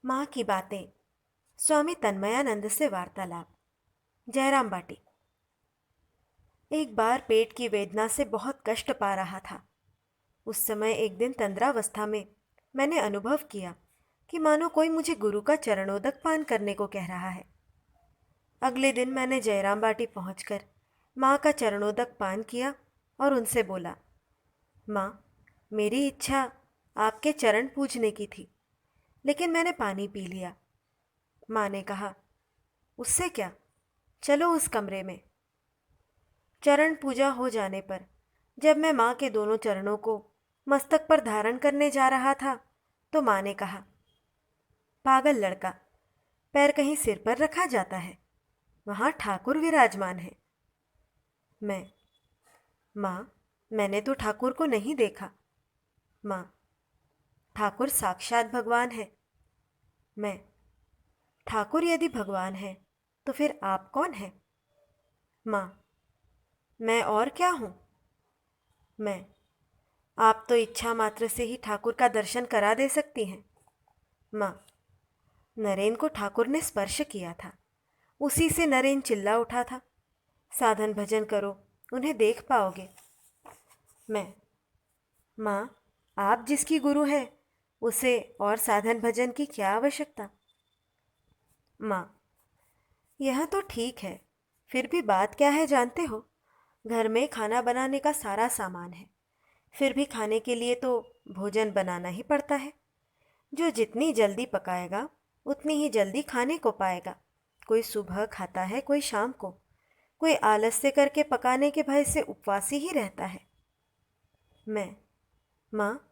माँ की बातें। स्वामी तन्मयानंद से वार्तालाप। जयराम बाटी। एक बार पेट की वेदना से बहुत कष्ट पा रहा था। उस समय एक दिन तंद्रावस्था में मैंने अनुभव किया कि मानो कोई मुझे गुरु का चरणोदक पान करने को कह रहा है। अगले दिन मैंने जयराम बाटी पहुंचकर माँ का चरणोदक पान किया और उनसे बोला, माँ, मेरी इच्छा आपके चरण पूजने की थी, लेकिन मैंने पानी पी लिया। माँ ने कहा, उससे क्या, चलो उस कमरे में। चरण पूजा हो जाने पर जब मैं माँ के दोनों चरणों को मस्तक पर धारण करने जा रहा था तो माँ ने कहा, पागल लड़का, पैर कहीं सिर पर रखा जाता है, वहाँ ठाकुर विराजमान है। मैं, माँ, मैंने तो ठाकुर को नहीं देखा। माँ, ठाकुर साक्षात भगवान है। मैं, ठाकुर यदि भगवान है तो फिर आप कौन हैं? माँ, मैं और क्या हूँ? मैं, आप तो इच्छा मात्र से ही ठाकुर का दर्शन करा दे सकती हैं। माँ, नरेन को ठाकुर ने स्पर्श किया था, उसी से नरेन चिल्ला उठा था, साधन भजन करो, उन्हें देख पाओगे। मैं, माँ, आप जिसकी गुरु है उसे और साधन भजन की क्या आवश्यकता? माँ, यह तो ठीक है, फिर भी बात क्या है जानते हो? घर में खाना बनाने का सारा सामान है, फिर भी खाने के लिए तो भोजन बनाना ही पड़ता है। जो जितनी जल्दी पकाएगा उतनी ही जल्दी खाने को पाएगा। कोई सुबह खाता है, कोई शाम को, कोई आलस्य करके पकाने के भय से उपवासी ही रहता है। मैं, माँ,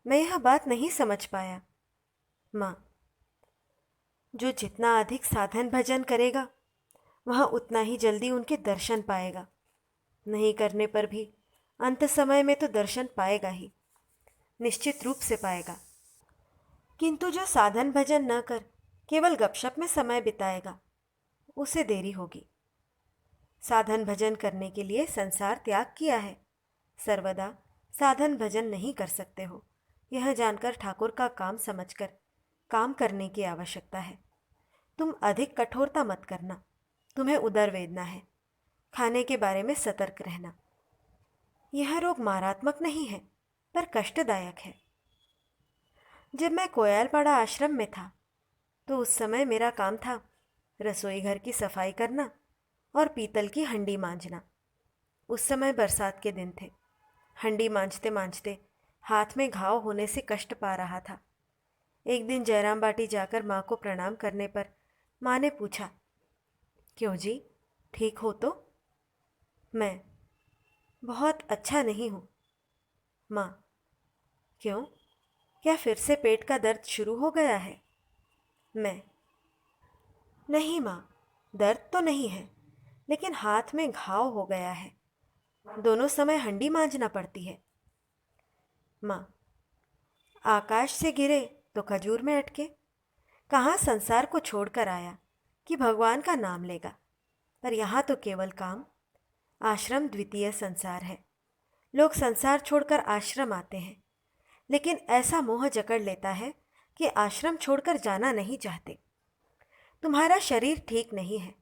मैं यह बात नहीं समझ पाया। माँ, जो जितना अधिक साधन भजन करेगा वह उतना ही जल्दी उनके दर्शन पाएगा। नहीं करने पर भी अंत समय में तो दर्शन पाएगा ही, निश्चित रूप से पाएगा। किंतु जो साधन भजन न कर केवल गपशप में समय बिताएगा उसे देरी होगी। साधन भजन करने के लिए संसार त्याग किया है, सर्वदा साधन भजन नहीं कर सकते हो, यह जानकर ठाकुर का काम समझकर काम करने की आवश्यकता है। तुम अधिक कठोरता मत करना, तुम्हें उदर वेदना है, खाने के बारे में सतर्क रहना। यह रोग मारात्मक नहीं है पर कष्टदायक है। जब मैं कोयालपाड़ा आश्रम में था तो उस समय मेरा काम था रसोई घर की सफाई करना और पीतल की हंडी मांजना। उस समय बरसात के दिन थे। हंडी मांजते मांजते हाथ में घाव होने से कष्ट पा रहा था। एक दिन जयराम बाटी जाकर माँ को प्रणाम करने पर माँ ने पूछा, क्यों जी, ठीक हो तो? मैं, बहुत अच्छा नहीं हूँ। माँ, क्यों, क्या फिर से पेट का दर्द शुरू हो गया है? मैं, नहीं माँ, दर्द तो नहीं है, लेकिन हाथ में घाव हो गया है, दोनों समय हंडी मांजना पड़ती है। माँ, आकाश से गिरे तो खजूर में अटके, कहाँ संसार को छोड़कर आया कि भगवान का नाम लेगा, पर यहाँ तो केवल काम। आश्रम द्वितीय संसार है। लोग संसार छोड़कर आश्रम आते हैं, लेकिन ऐसा मोह जकड़ लेता है कि आश्रम छोड़कर जाना नहीं चाहते। तुम्हारा शरीर ठीक नहीं है,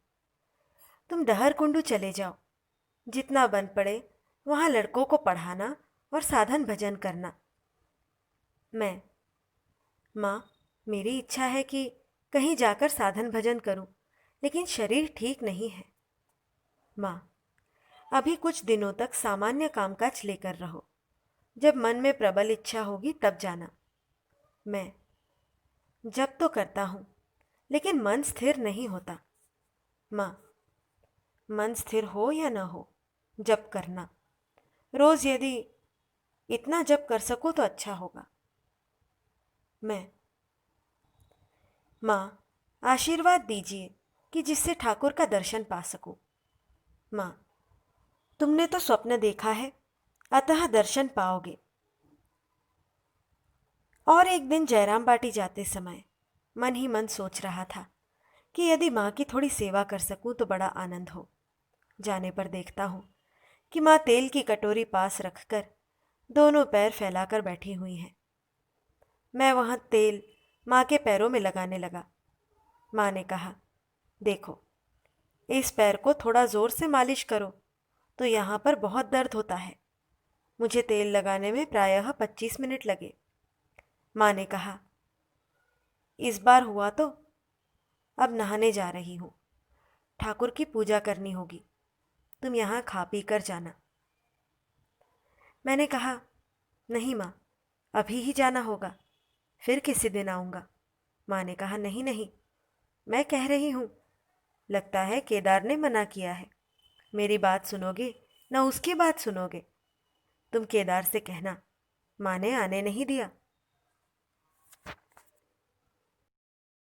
तुम डहर कुंडू चले जाओ, जितना बन पड़े वहाँ लड़कों को पढ़ाना और साधन भजन करना। मैं, माँ, मेरी इच्छा है कि कहीं जाकर साधन भजन करूं, लेकिन शरीर ठीक नहीं है। माँ, अभी कुछ दिनों तक सामान्य कामकाज लेकर रहो, जब मन में प्रबल इच्छा होगी तब जाना। मैं, जब तो करता हूँ, लेकिन मन स्थिर नहीं होता। माँ, मन स्थिर हो या न हो, जप करना। रोज यदि इतना जप कर सको तो अच्छा होगा। मैं, माँ, आशीर्वाद दीजिए कि जिससे ठाकुर का दर्शन पा सकूं। माँ, तुमने तो स्वप्न देखा है, अतः दर्शन पाओगे। और एक दिन जयराम बाटी जाते समय मन ही मन सोच रहा था कि यदि माँ की थोड़ी सेवा कर सकूं तो बड़ा आनंद हो। जाने पर देखता हूँ कि माँ तेल की कटोरी पास रखकर दोनों पैर फैलाकर बैठी हुई हैं। मैं वहाँ तेल माँ के पैरों में लगाने लगा। माँ ने कहा, देखो, इस पैर को थोड़ा ज़ोर से मालिश करो तो यहाँ पर बहुत दर्द होता है। मुझे तेल लगाने में प्रायः 25 मिनट लगे। माँ ने कहा, इस बार हुआ तो अब नहाने जा रही हूँ। ठाकुर की पूजा करनी होगी। तुम यहाँ खा पी कर जाना। मैंने कहा, नहीं माँ, अभी ही जाना होगा, फिर किसी दिन आऊँगा। माँ ने कहा, नहीं नहीं, मैं कह रही हूँ, लगता है केदार ने मना किया है। मेरी बात सुनोगे न उसकी बात सुनोगे? तुम केदार से कहना, माँ ने आने नहीं दिया।